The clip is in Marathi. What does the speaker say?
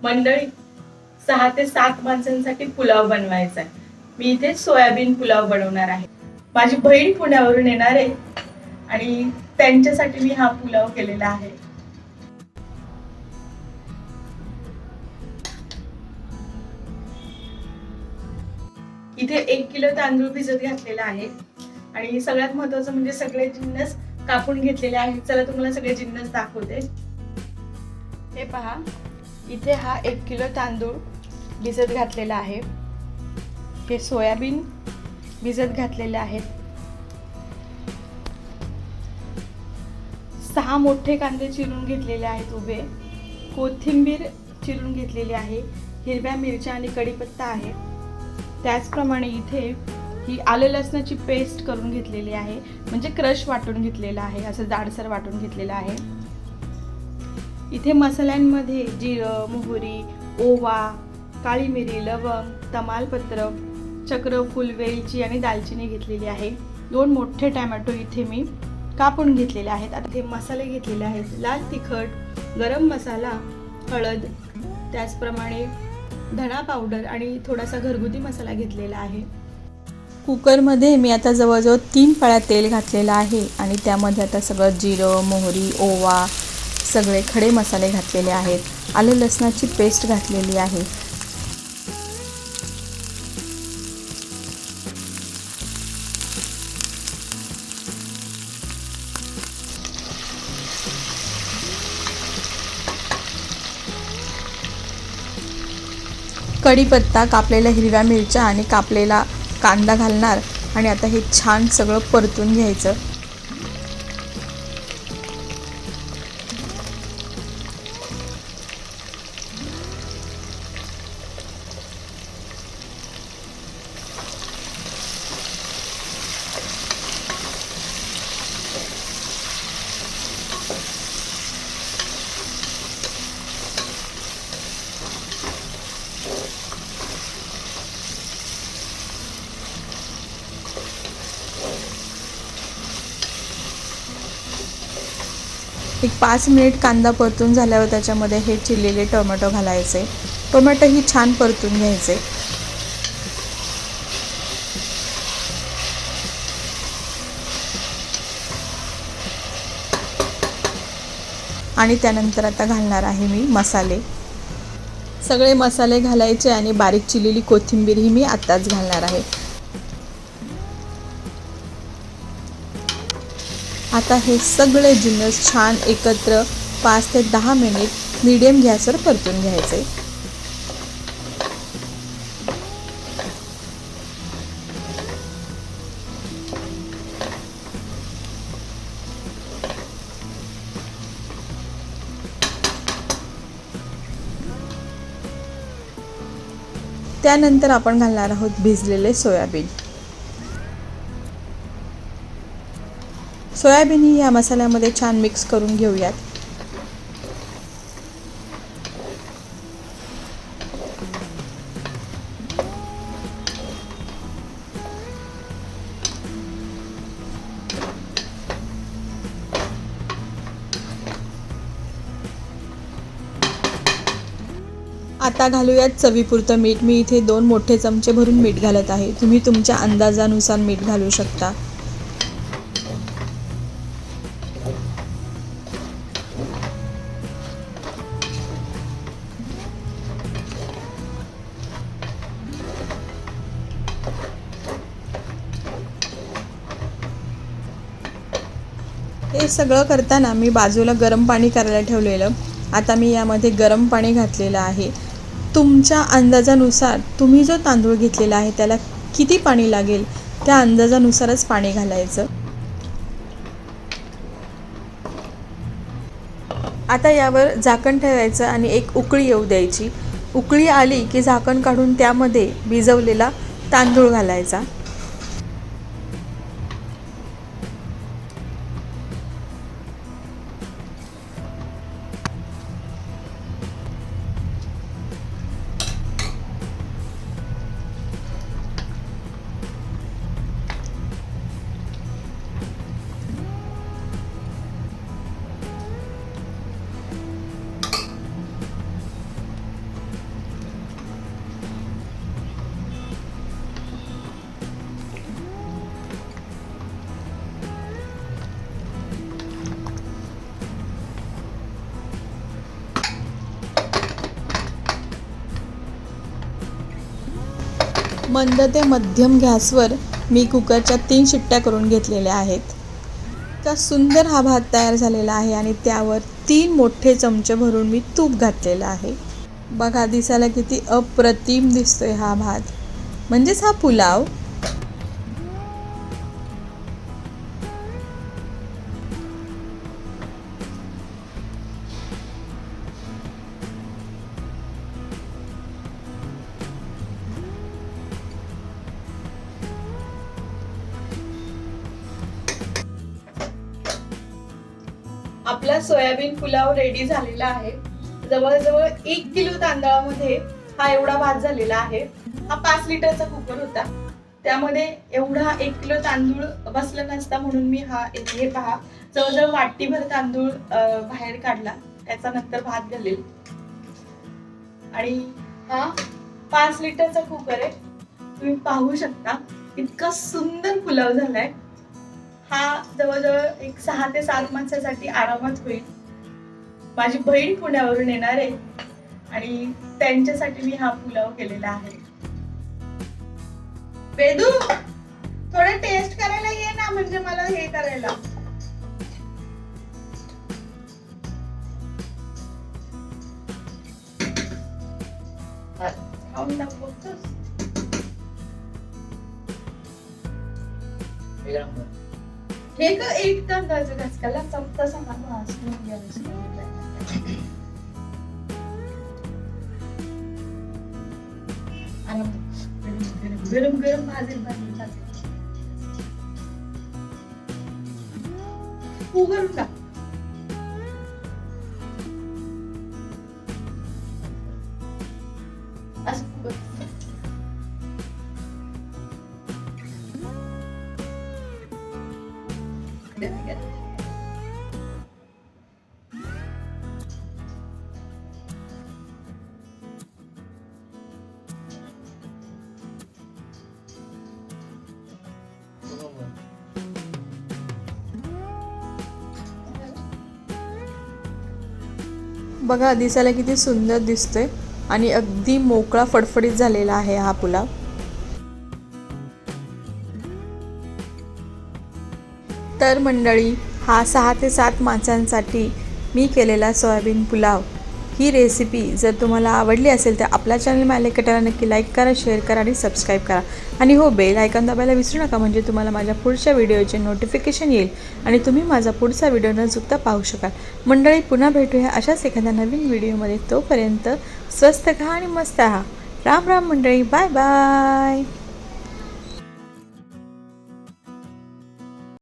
मंडळी 6 ते 7 माणसांसाठी पुलाव बनवायचा आहे. मी इथे सोयाबीन पुलाव बनवणार आहे. माझी बहीण पुण्यावरून येणार आहे आणि त्यांच्यासाठी मी हा पुलाव केलेला आहे. इथे 1 किलो तांदूळ भिजत घातलेला आहे आणि सगळ्यात महत्त्वाचं म्हणजे सगळे जिन्नस कापून घेतलेले आहेत. चला तुम्हाला सगळे जिन्नस दाखवते. हे पहा, इथे हा 1 किलो तांदूळ भिजत घातलेला आहे. हे सोयाबीन भिजत घातलेले आहेत. 6 मोठे कांदे चिरून घेतलेले आहेत उभे. कोथिंबीर चिरून घेतलेली आहे. हिरव्या मिरच्या आणि कढीपत्ता आहे. त्याचप्रमाणे इथे ही आलं लसणाची पेस्ट करून घेतलेली आहे, म्हणजे क्रश वाटून घेतलेला आहे, असं जाडसर वाटून घेतलेलं आहे. इथे मसाल्यांमध्ये जिरं, मोहरी, ओवा, काळी मिरी, लवंग, तमालपत्र, चक्र, फूल, वेलची आणि दालचिनी घेतलेली आहे. 2 मोठे टोमॅटो इथे मी कापून घेतलेले आहेत. आता हे मसाले घेतलेले आहेत. लाल तिखट, गरम मसाला, हळद, त्याचप्रमाणे धणा पावडर आणि थोडासा घरगुती मसाला घेतलेला आहे. कुकरमध्ये मी आता जवळजवळ 3 पळ्या तेल घातलेलं आहे आणि त्यामध्ये आता सगळं जिरं, मोहरी, ओवा, सगळे खडे मसाले घातलेले आहेत. आलं लसणाची पेस्ट घातलेली आहे. कढीपत्ता, कापलेल्या हिरव्या मिरच्या आणि कापलेला कांदा घालणार आणि आता हे छान सगळं परतून घ्यायचं. एक 5 मिनिट कांदा परतून झाल्यावर त्याच्यामध्ये हे चिरलेले टोमॅटो घालायचे. टोमॅटो ही छान परतून घ्यायचे. आणि त्यानंतर आता घालणार आहे मी मसाले. सगळे मसाले घालायचे आणि बारीक चिरलेली कोथिंबीर ही मी आत्ताच घालणार आहे. आता हे सगळे जिन्नस छान एकत्र 5 ते 10 मिनिट मीडियम गॅसवर परतून घ्यायचे. त्यानंतर आपण घालणार आहोत भिजलेले सोयाबीन. सोयाबीन ही या मसाल्यामध्ये छान मिक्स करून घेऊयात. आता घालूयात चवीपुरतं मीठ. मी इथे 2 मोठे चमचे भरून मीठ घालत आहे. तुम्ही तुमच्या अंदाजानुसार मीठ घालू शकता. हे सगळं करताना मी बाजूला गरम पाणी करायला ठेवलेलं. आता मी यामध्ये गरम पाणी घातलेलं आहे. तुमच्या अंदाजानुसार तुम्ही जो तांदूळ घेतलेला आहे त्याला किती पाणी लागेल त्या अंदाजानुसारच पाणी घालायचं. आता यावर झाकण ठेवायचं आणि एक उकळी येऊ द्यायची. उकळी आली की झाकण काढून त्यामध्ये भिजवलेला तांदूळ घालायचा. मंद ते मध्यम गॅसवर मी कुकरच्या 3 शिट्ट्या करून घेतलेल्या आहेत. इतका सुंदर हा भात तयार झालेला आहे आणि त्यावर 3 मोठे चमचे भरून मी तूप घातलेलं आहे. बघा दिसायला किती अप्रतिम दिसतोय हा भात, म्हणजेच हा पुलाव. आपला सोयाबीन पुलाव रेडी झालेला आहे. जवळजवळ 1 किलो तांदळामध्ये हा एवढा भात झालेला आहे. हा 5 लिटरचा कुकर होता, त्यामध्ये एवढा 1 किलो तांदूळ बसला नसता म्हणून मी हे पहा जवळजवळ वाटीभर तांदूळ बाहेर काढला. त्याचा नंतर भात घालेल. आणि हा 5 लिटरचा कुकर आहे, तुम्ही पाहू शकता इतका सुंदर पुलाव झालाय. हा जवळजवळ एक 6 ते 7 माणसासाठी आरामात होईल. माझी बहीण पुण्यावरून येणार आहे आणि त्यांच्यासाठी मी हा पुलाव केलेला आहे. वेदू, थोडं टेस्ट करायला ये ना, म्हणजे मला हे करायला. खाऊन दाखवतोस? हे का एक तांदळाचं घासकाला चमचा सहा भाजून घ्यायचं. गरम गरम भाजेल उघडून का असं बघा दिसायला किती सुंदर दिसतोय आणि अगदी मोकळा फडफडीत झालेला आहे हा पुलाव. तर मंडळी, हा 6 ते 7 माणसांसाठी मी केलेला सोयाबीन पुलाव ही रेसिपी जर तुम्हाला आवडली असेल तर आपल्या चॅनल मायलेकटाला नक्की लाईक करा, शेअर करा आणि सबस्क्राईब करा. आणि हो, बेल आयकॉन दाबायला विसरू नका, म्हणजे तुम्हाला माझ्या पुढच्या व्हिडिओचे नोटिफिकेशन येईल आणि तुम्ही माझा पुढचा व्हिडिओ न चुकता पाहू शकाल. मंडळी, पुन्हा भेटूया अशाच एखाद्या नवीन व्हिडिओमध्ये. तोपर्यंत स्वस्त खा आणि मस्त राहा. राम राम मंडळी, बाय बाय.